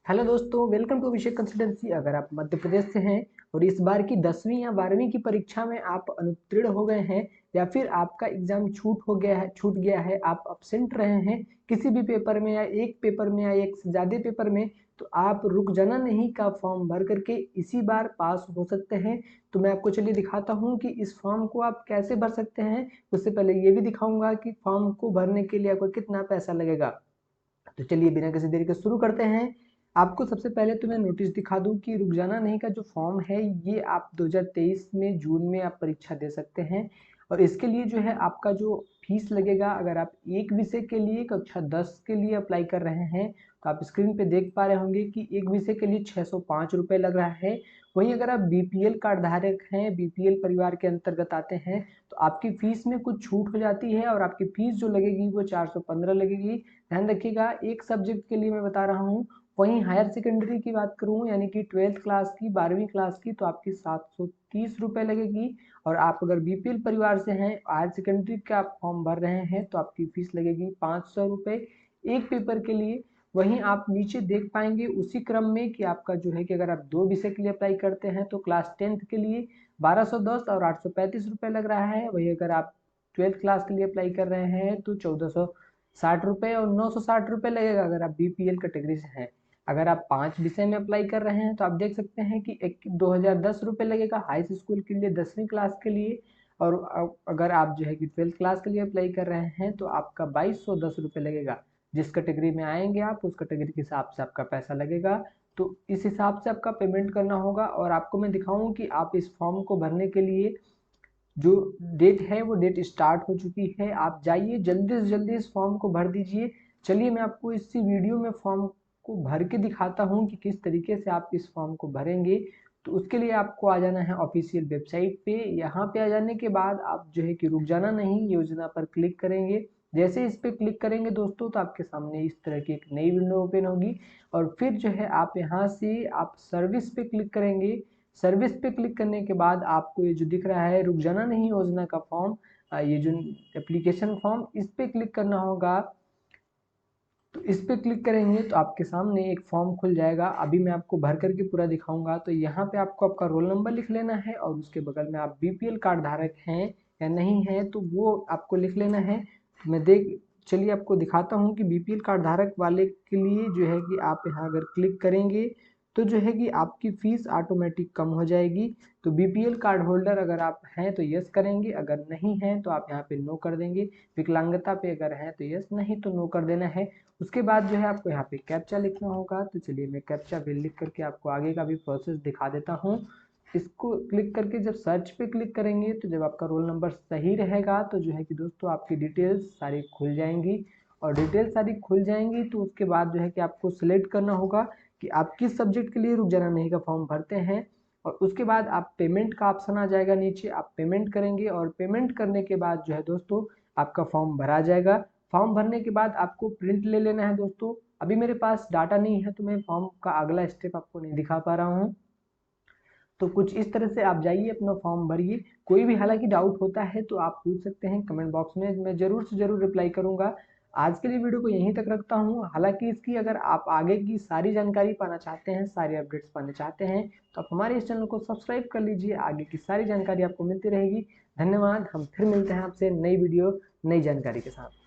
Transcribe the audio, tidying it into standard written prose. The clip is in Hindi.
हेलो दोस्तों, वेलकम टू अभिषेक कंसल्टेंसी। अगर आप मध्य प्रदेश से हैं और इस बार की 10वीं या 12वीं की परीक्षा में आप अनुत्तीर्ण हो गए हैं या फिर आपका एग्जाम छूट गया है, आप अब्सेंट रहे हैं किसी भी पेपर में या एक पेपर में या एक से ज़्यादा पेपर में, तो आप रुक जाना नहीं का फॉर्म भर करके इसी बार पास हो सकते हैं। तो मैं आपको चलिए दिखाता हूँ कि इस फॉर्म को आप कैसे भर सकते हैं। उससे पहले ये भी दिखाऊंगा कि फॉर्म को भरने के लिए आपको कितना पैसा लगेगा। तो चलिए बिना किसी देरी के शुरू करते हैं। आपको सबसे पहले तो मैं नोटिस दिखा दूं कि रुक जाना नहीं का जो फॉर्म है ये आप 2023 में जून में आप परीक्षा दे सकते हैं। और इसके लिए जो है आपका जो फीस लगेगा, अगर आप एक विषय के लिए कक्षा 10 के लिए अप्लाई कर रहे हैं तो आप स्क्रीन पे देख पा रहे होंगे कि एक विषय के लिए 605 रुपये लग रहा है। वहीं अगर आप बीपीएल कार्ड धारक हैं, बीपीएल परिवार के अंतर्गत आते हैं, तो आपकी फीस में कुछ छूट हो जाती है और आपकी फीस जो लगेगी वो 415 लगेगी। ध्यान रखिएगा, एक सब्जेक्ट के लिए मैं बता रहा हूँ। वहीं हायर सेकेंडरी की बात करूँ यानी कि 12th क्लास की, 12वीं क्लास की, तो आपकी 730 रुपये लगेगी। और आप अगर बीपीएल परिवार से हैं, हायर सेकेंडरी का आप फॉर्म भर रहे हैं, तो आपकी फीस लगेगी 500 रुपये एक पेपर के लिए। वहीं आप नीचे देख पाएंगे उसी क्रम में कि आपका जो है कि अगर आप दो विषय के लिए अप्लाई करते हैं तो क्लास 10th के लिए 1210 और 835 रुपये लग रहा है। वही अगर आप 12th क्लास के लिए अप्लाई कर रहे हैं तो 1460 रुपये और 960 रुपये लगेगा अगर आप बीपीएल कैटेगरी से हैं। अगर आप 5 विषय में अप्लाई कर रहे हैं तो आप देख सकते हैं कि 2010 रुपये लगेगा हाई स्कूल के लिए 10वीं क्लास के लिए। और अगर आप जो है कि 12th क्लास के लिए अप्लाई कर रहे हैं तो आपका 2210 रुपये लगेगा। जिस कैटेगरी में आएंगे आप उस कैटेगरी के हिसाब से आपका पैसा लगेगा। तो इस हिसाब से आपका पेमेंट करना होगा। और आपको मैं दिखाऊं कि आप इस फॉर्म को भरने के लिए जो डेट है वो डेट स्टार्ट हो चुकी है। आप जाइए जल्दी से जल्दी इस फॉर्म को भर दीजिए। चलिए मैं आपको इसी वीडियो में फॉर्म को भर के दिखाता हूँ कि किस तरीके से आप इस फॉर्म को भरेंगे। तो उसके लिए आपको आ जाना है ऑफिशियल वेबसाइट पे। यहाँ पे आ जाने के बाद आप जो है कि रुक जाना नहीं योजना पर क्लिक करेंगे। जैसे इस पे क्लिक करेंगे दोस्तों तो आपके सामने इस तरह की एक नई विंडो ओपन होगी। और फिर जो है आप यहाँ से आप सर्विस पे क्लिक करेंगे। सर्विस पे क्लिक करने के बाद आपको ये जो दिख रहा है रुक जाना नहीं योजना का फॉर्म, ये जो एप्लीकेशन फॉर्म, इस पे क्लिक करना होगा। तो इस पे क्लिक करेंगे तो आपके सामने एक फॉर्म खुल जाएगा। अभी मैं आपको भर करके पूरा दिखाऊंगा। तो यहाँ पे आपको आपका रोल नंबर लिख लेना है और उसके बगल में आप बीपीएल कार्ड धारक हैं या नहीं है तो वो आपको लिख लेना है। मैं देख चलिए आपको दिखाता हूँ कि बीपीएल कार्ड धारक वाले के लिए जो है कि आप यहाँ अगर क्लिक करेंगे तो जो है कि आपकी फीस ऑटोमेटिक कम हो जाएगी। तो बीपीएल कार्ड होल्डर अगर आप हैं तो यस करेंगे, अगर नहीं हैं तो आप यहाँ पे नो कर देंगे। विकलांगता पे अगर हैं तो यस, नहीं तो नो कर देना है। उसके बाद जो है आपको यहाँ पे कैप्चा लिखना होगा। तो चलिए मैं कैप्चा भी लिख करके आपको आगे का भी प्रोसेस दिखा देता हूँ। इसको क्लिक करके जब सर्च पे क्लिक करेंगे तो जब आपका रोल नंबर सही रहेगा तो जो है कि दोस्तों आपकी डिटेल्स सारी खुल जाएंगी। और डिटेल्स सारी खुल जाएंगी तो उसके बाद जो है कि आपको सिलेक्ट करना होगा कि आप किस सब्जेक्ट के लिए रुक जाना नहीं का फॉर्म भरते हैं। और उसके बाद आप पेमेंट का ऑप्शन आ जाएगा नीचे, आप पेमेंट करेंगे और पेमेंट करने के बाद जो है दोस्तों आपका फॉर्म भरा जाएगा। फॉर्म भरने के बाद आपको प्रिंट ले लेना है दोस्तों। अभी मेरे पास डाटा नहीं है तो मैं फॉर्म का अगला स्टेप आपको नहीं दिखा पा रहा हूँ। तो कुछ इस तरह से आप जाइए अपना फॉर्म भरिए। कोई भी हालांकि डाउट होता है तो आप पूछ सकते हैं कमेंट बॉक्स में, मैं जरूर से जरूर रिप्लाई करूंगा। आज के लिए वीडियो को यहीं तक रखता हूं। हालांकि इसकी अगर आप आगे की सारी जानकारी पाना चाहते हैं, सारी अपडेट्स पाना चाहते हैं तो आप हमारे इस चैनल को सब्सक्राइब कर लीजिए। आगे की सारी जानकारी आपको मिलती रहेगी। धन्यवाद। हम फिर मिलते हैं आपसे नई वीडियो नई जानकारी के साथ।